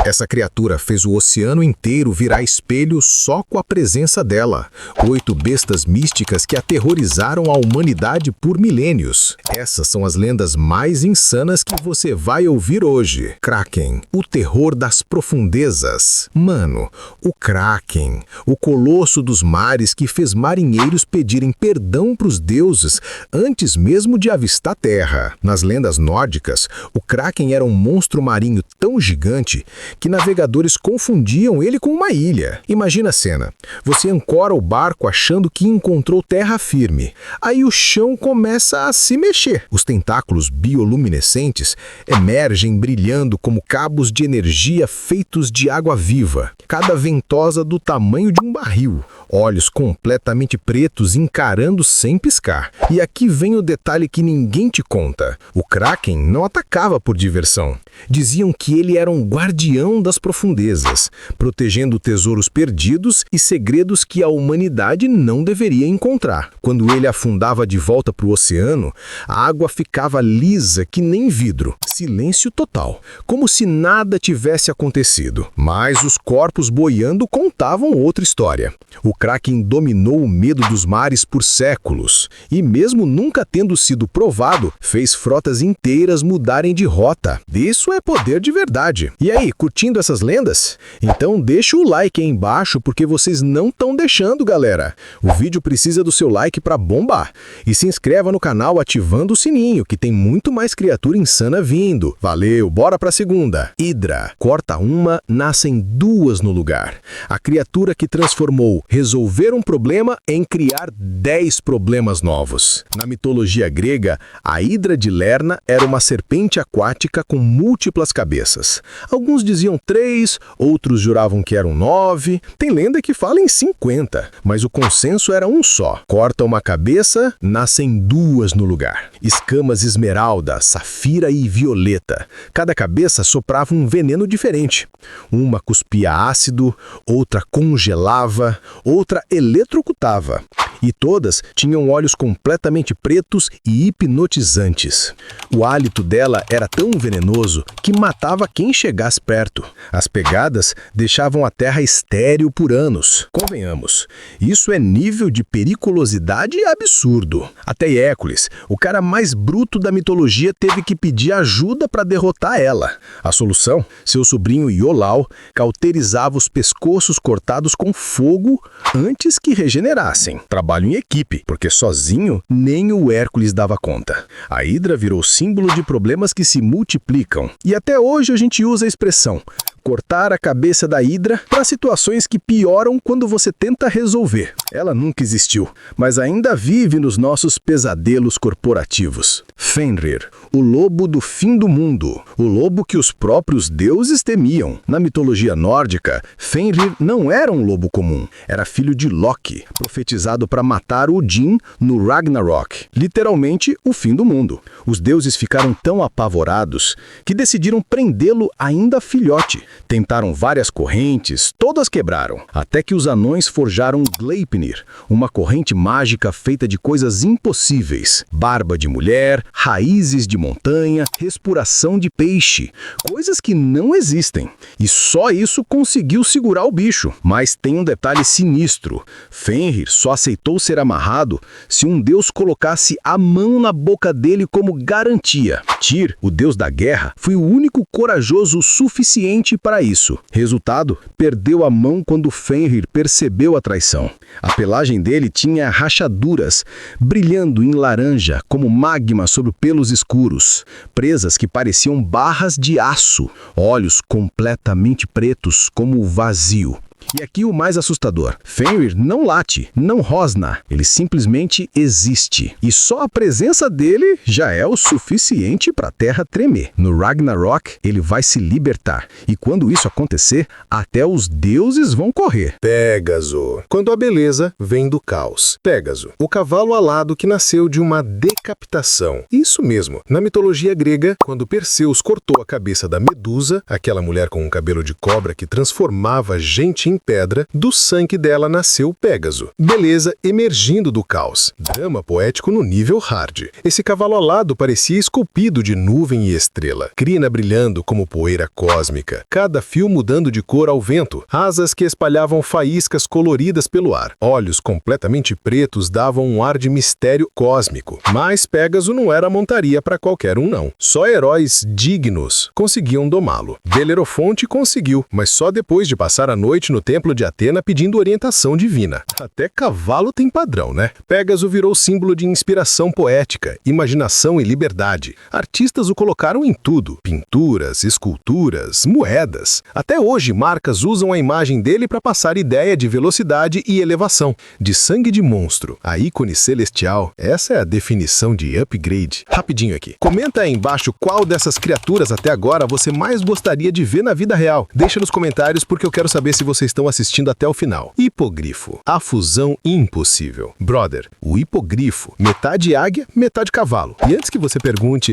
Essa criatura fez o oceano inteiro virar espelho só com a presença dela. 8 bestas místicas que aterrorizaram a humanidade por milênios. Essas são as lendas mais insanas que você vai ouvir hoje. Kraken, o terror das profundezas. Mano, o Kraken, o colosso dos mares que fez marinheiros pedirem perdão para os deuses antes mesmo de avistar a terra. Nas lendas nórdicas, o Kraken era um monstro marinho tão gigante que navegadores confundiam ele com uma ilha. Imagina a cena. Você ancora o barco achando que encontrou terra firme. Aí o chão começa a se mexer. Os tentáculos bioluminescentes emergem brilhando como cabos de energia feitos de água viva. Cada ventosa do tamanho de um barril. Olhos completamente pretos encarando sem piscar. E aqui vem o detalhe que ninguém te conta. O Kraken não atacava por diversão. Diziam que ele era um guardião das profundezas, protegendo tesouros perdidos e segredos que a humanidade não deveria encontrar. Quando ele afundava de volta para o oceano, a água ficava lisa que nem vidro. Silêncio total, como se nada tivesse acontecido. Mas os corpos boiando contavam outra história. O Kraken dominou o medo dos mares por séculos e, mesmo nunca tendo sido provado, fez frotas inteiras mudarem de rota. Isso é poder de verdade. E aí, curtindo essas lendas? Então deixa o like aí embaixo porque vocês não estão deixando, galera. O vídeo precisa do seu like para bombar. E se inscreva no canal ativando o sininho, que tem muito mais criatura insana vindo. Valeu, bora pra segunda. Hidra. Corta uma, nascem 2 no lugar. A criatura que transformou resolver um problema em criar 10 problemas novos. Na mitologia grega, a Hidra de Lerna era uma serpente aquática com múltiplas cabeças. Alguns diziam 3, outros juravam que eram 9. Tem lenda que fala em 50, mas o consenso era um só. Corta uma cabeça, nascem 2 no lugar. Escamas esmeralda, safira e violeta. Cada cabeça soprava um veneno diferente. Uma cuspia ácido, outra congelava, outra eletrocutava. E todas tinham olhos completamente pretos e hipnotizantes. O hálito dela era tão venenoso que matava quem chegasse perto. As pegadas deixavam a terra estéril por anos. Convenhamos, isso é nível de periculosidade absurdo. Até Hércules, o cara mais bruto da mitologia, teve que pedir ajuda para derrotar ela. A solução? Seu sobrinho Iolau cauterizava os pescoços cortados com fogo antes que regenerassem. Trabalho em equipe, porque sozinho nem o Hércules dava conta. A Hidra virou símbolo de problemas que se multiplicam. E até hoje a gente usa a expressão cortar a cabeça da Hidra para situações que pioram quando você tenta resolver. Ela nunca existiu, mas ainda vive nos nossos pesadelos corporativos. Fenrir, o lobo do fim do mundo, o lobo que os próprios deuses temiam. Na mitologia nórdica, Fenrir não era um lobo comum, era filho de Loki, profetizado para matar Odin no Ragnarok, literalmente o fim do mundo. Os deuses ficaram tão apavorados que decidiram prendê-lo ainda filhote. Tentaram várias correntes, todas quebraram, até que os anões forjaram Gleipnir, uma corrente mágica feita de coisas impossíveis. Barba de mulher, raízes de montanha, respiração de peixe, coisas que não existem. E só isso conseguiu segurar o bicho. Mas tem um detalhe sinistro. Fenrir só aceitou ser amarrado se um deus colocasse a mão na boca dele como garantia. Tyr, o deus da guerra, foi o único corajoso o suficiente para isso. Resultado, perdeu a mão quando Fenrir percebeu a traição. A pelagem dele tinha rachaduras, brilhando em laranja como magma sobre pelos escuros, presas que pareciam barras de aço, olhos completamente pretos como o vazio. E aqui o mais assustador. Fenrir não late, não rosna, ele simplesmente existe. E só a presença dele já é o suficiente para a terra tremer. No Ragnarok, ele vai se libertar. E quando isso acontecer, até os deuses vão correr. Pégaso. Quando a beleza vem do caos. Pégaso, o cavalo alado que nasceu de uma decapitação. Isso mesmo. Na mitologia grega, quando Perseus cortou a cabeça da Medusa, aquela mulher com um cabelo de cobra que transformava gente serpente em pedra, do sangue dela nasceu Pégaso. Beleza emergindo do caos. Drama poético no nível hard. Esse cavalo alado parecia esculpido de nuvem e estrela. Crina brilhando como poeira cósmica. Cada fio mudando de cor ao vento. Asas que espalhavam faíscas coloridas pelo ar. Olhos completamente pretos davam um ar de mistério cósmico. Mas Pégaso não era montaria para qualquer um, não. Só heróis dignos conseguiam domá-lo. Belerofonte conseguiu, mas só depois de passar a noite no templo de Atena pedindo orientação divina. Até cavalo tem padrão, né? Pégaso virou símbolo de inspiração poética, imaginação e liberdade. Artistas o colocaram em tudo. Pinturas, esculturas, moedas. Até hoje, marcas usam a imagem dele para passar ideia de velocidade e elevação. De sangue de monstro a ícone celestial, essa é a definição de upgrade. Rapidinho aqui. Comenta aí embaixo qual dessas criaturas até agora você mais gostaria de ver na vida real. Deixa nos comentários porque eu quero saber se vocês estão assistindo até o final. Hipogrifo. A fusão impossível. Brother, o hipogrifo, metade águia, metade cavalo. E antes que você pergunte,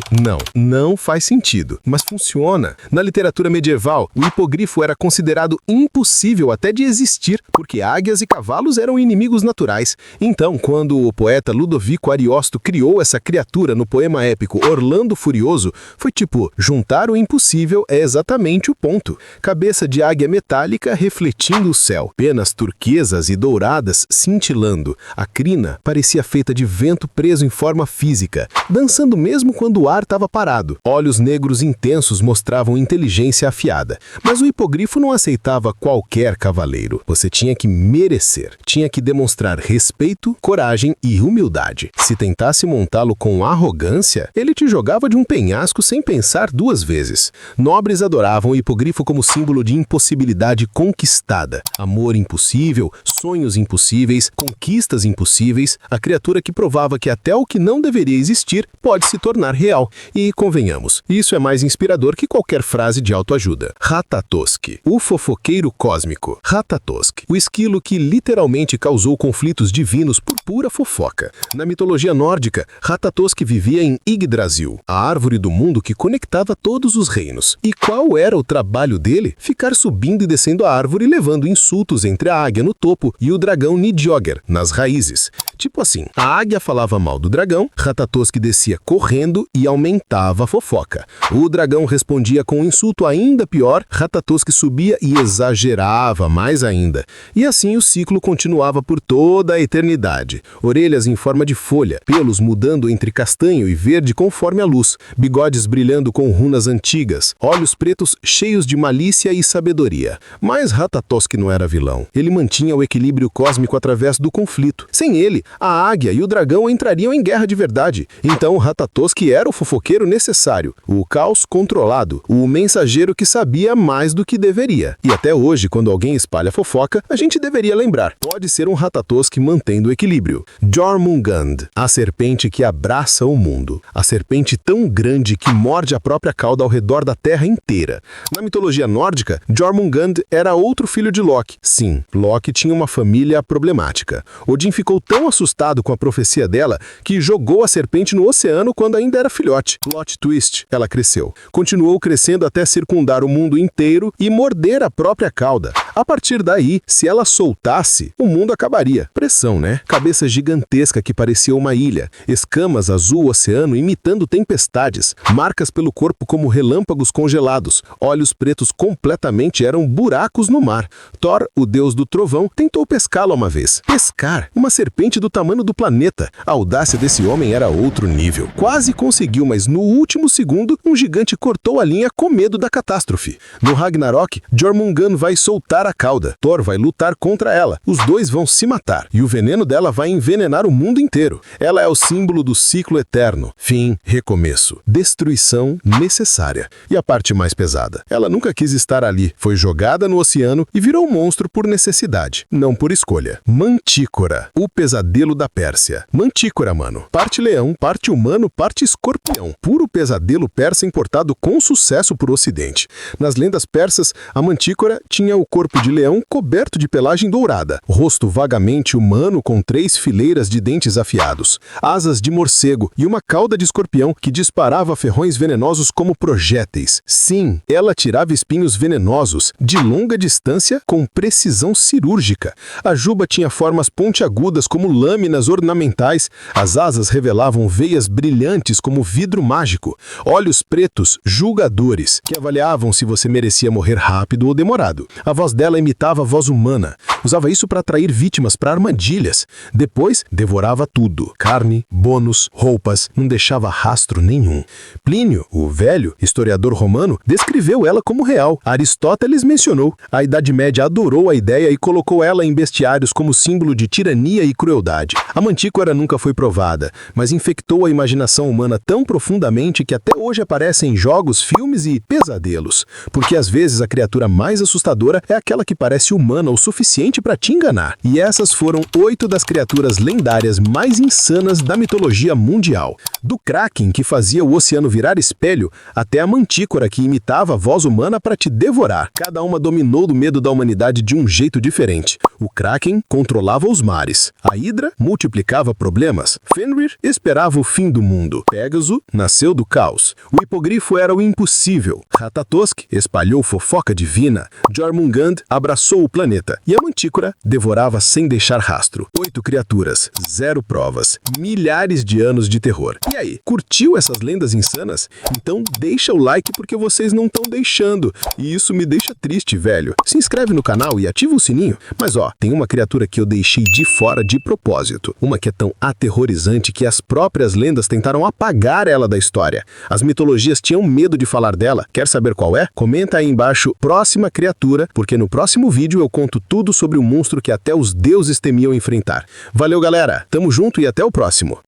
não faz sentido, mas funciona. Na literatura medieval, o hipogrifo era considerado impossível até de existir, porque águias e cavalos eram inimigos naturais. Então, quando o poeta Ludovico Ariosto criou essa criatura no poema épico Orlando Furioso, foi tipo, juntar o impossível é exatamente o ponto. Cabeça de águia metálica refletindo o céu, penas turquesas e douradas cintilando. A crina parecia feita de vento preso em forma física, dançando mesmo quando o ar estava parado. Olhos negros intensos mostravam inteligência afiada. Mas o hipogrifo não aceitava qualquer cavaleiro. Você tinha que merecer, tinha que demonstrar respeito, coragem e humildade. Se tentasse montá-lo com arrogância, ele te jogava de um penhasco sem pensar duas vezes. Nobres adoravam o hipogrifo como símbolo de impossibilidade conquistada. Amor impossível, sonhos impossíveis, conquistas impossíveis, a criatura que provava que até o que não deveria existir pode se tornar real. E, convenhamos, isso é mais inspirador que qualquer frase de autoajuda. Ratatosk, o fofoqueiro cósmico. Ratatosk, o esquilo que literalmente causou conflitos divinos por pura fofoca. Na mitologia nórdica, Ratatosk vivia em Yggdrasil, a árvore do mundo que conectava todos os reinos. E qual era o trabalho dele? Ficar subindo e descendo a árvore levando insultos entre a águia no topo e o dragão Nidjogger nas raízes. Tipo assim, a águia falava mal do dragão, Ratatosk descia correndo e aumentava a fofoca. O dragão respondia com um insulto ainda pior, Ratatosk subia e exagerava mais ainda. E assim o ciclo continuava por toda a eternidade. Orelhas em forma de folha, pelos mudando entre castanho e verde conforme a luz, bigodes brilhando com runas antigas, olhos pretos cheios de malícia e sabedoria. Mas Ratatosk não era vilão. Ele mantinha o equilíbrio cósmico através do conflito. Sem ele, a águia e o dragão entrariam em guerra de verdade. Então Ratatosk era o fofoqueiro necessário, o caos controlado, o mensageiro que sabia mais do que deveria. E até hoje, quando alguém espalha fofoca, a gente deveria lembrar, pode ser um Ratatosk mantendo o equilíbrio. Jormungand, a serpente que abraça o mundo. A serpente tão grande que morde a própria cauda ao redor da terra inteira. Na mitologia nórdica, Jormungand era outro filho de Loki. Sim, Loki tinha uma família problemática. Odin ficou tão assustado com a profecia dela que jogou a serpente no oceano quando ainda era filhote. Plot twist, ela cresceu. Continuou crescendo até circundar o mundo inteiro e morder a própria cauda. A partir daí, se ela soltasse, o mundo acabaria. Pressão, né? Cabeça gigantesca que parecia uma ilha. Escamas azul oceano imitando tempestades. Marcas pelo corpo como relâmpagos congelados. Olhos pretos completamente eram buracos no mar. Thor, o deus do trovão, tentou pescá-la uma vez. Pescar? Uma serpente do tamanho do planeta. A audácia desse homem era outro nível. Quase conseguiu, mas no último segundo, um gigante cortou a linha com medo da catástrofe. No Ragnarok, Jormungand vai soltar a cauda. Thor vai lutar contra ela. Os dois vão se matar. E o veneno dela vai envenenar o mundo inteiro. Ela é o símbolo do ciclo eterno. Fim, recomeço. Destruição necessária. E a parte mais pesada. Ela nunca quis estar ali. Foi jogada no oceano e virou um monstro por necessidade, não por escolha. Mantícora, o pesadelo da Pérsia. Mantícora, mano. Parte leão, parte humano, parte escorpião. Puro pesadelo persa importado com sucesso por Ocidente. Nas lendas persas, a mantícora tinha o corpo corpo de leão coberto de pelagem dourada, rosto vagamente humano com 3 fileiras de dentes afiados, asas de morcego e uma cauda de escorpião que disparava ferrões venenosos como projéteis. Sim, ela tirava espinhos venenosos de longa distância com precisão cirúrgica. A juba tinha formas pontiagudas como lâminas ornamentais, as asas revelavam veias brilhantes como vidro mágico, olhos pretos julgadores que avaliavam se você merecia morrer rápido ou demorado. A voz dela imitava a voz humana. Usava isso para atrair vítimas para armadilhas. Depois, devorava tudo. Carne, bônus, roupas, não deixava rastro nenhum. Plínio, o velho historiador romano, descreveu ela como real. Aristóteles mencionou. A Idade Média adorou a ideia e colocou ela em bestiários como símbolo de tirania e crueldade. A mantícora nunca foi provada, mas infectou a imaginação humana tão profundamente que até hoje aparece em jogos, filmes e pesadelos. Porque às vezes a criatura mais assustadora é aquela que parece humana o suficiente para te enganar. E essas foram 8 das criaturas lendárias mais insanas da mitologia mundial. Do Kraken, que fazia o oceano virar espelho, até a mantícora, que imitava a voz humana para te devorar. Cada uma dominou do medo da humanidade de um jeito diferente. O Kraken controlava os mares. A Hidra multiplicava problemas. Fenrir esperava o fim do mundo. Pégaso nasceu do caos. O hipogrifo era o impossível. Ratatosk espalhou fofoca divina. Jormungand abraçou o planeta. E a mantícora devorava sem deixar rastro. 8 criaturas, 0 provas, milhares de anos de terror. E aí, curtiu essas lendas insanas? Então deixa o like porque vocês não estão deixando. E isso me deixa triste, velho. Se inscreve no canal e ativa o sininho. Mas ó, tem uma criatura que eu deixei de fora de propósito. Uma que é tão aterrorizante que as próprias lendas tentaram apagar ela da história. As mitologias tinham medo de falar dela. Quer saber qual é? Comenta aí embaixo próxima criatura, porque no próximo vídeo eu conto tudo sobre o monstro que até os deuses temiam enfrentar. Valeu, galera! Tamo junto e até o próximo!